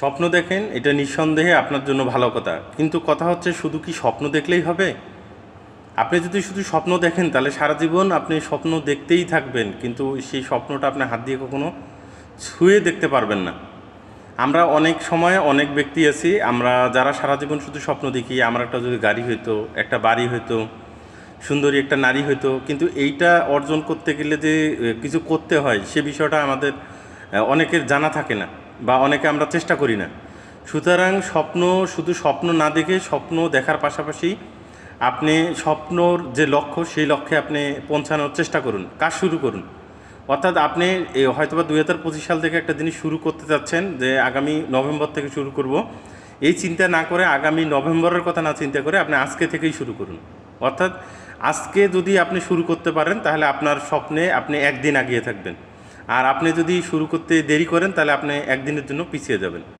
স্বপ্ন দেখেন, এটা নিঃসন্দেহে আপনার জন্য ভালো কথা। কিন্তু কথা হচ্ছে, শুধু কি স্বপ্ন দেখলেই হবে? আপনি যদি শুধু স্বপ্ন দেখেন তাহলে সারা জীবন আপনি স্বপ্ন দেখতেই থাকবেন, কিন্তু সেই স্বপ্নটা আপনি হাত দিয়ে কখনো ছুঁয়ে দেখতে পারবেন না। আমরা অনেক সময় অনেক ব্যক্তি আছি, আমরা যারা সারা জীবন শুধু স্বপ্ন দেখি আমার একটা যদি গাড়ি হইতো, একটা বাড়ি হইতো, সুন্দরী একটা নারী হইতো, কিন্তু এইটা অর্জন করতে গেলে যে কিছু করতে হয় সে বিষয়টা আমাদের অনেকের জানা থাকে না, বা অনেকে আমরা চেষ্টা করি না। সুতরাং শুধু স্বপ্ন না দেখে স্বপ্ন দেখার পাশাপাশি আপনি স্বপ্নর যে লক্ষ্য সেই লক্ষ্যে আপনি পৌঁছানোর চেষ্টা করুন, কাজ শুরু করুন। অর্থাৎ আপনি হয়তোবা 2025 সাল থেকে একটা জিনিস শুরু করতে যাচ্ছেন যে আগামী নভেম্বর থেকে শুরু করব, এই চিন্তা না করে আগামী নভেম্বরের কথা না চিন্তা করে আপনি আজকে থেকেই শুরু করুন। অর্থাৎ আজকে যদি আপনি শুরু করতে পারেন তাহলে আপনার স্বপ্নে আপনি একদিন এগিয়ে থাকবেন, আর আপনি যদি শুরু করতে দেরি করেন তাহলে আপনি একদিনের জন্য পিছিয়ে যাবেন।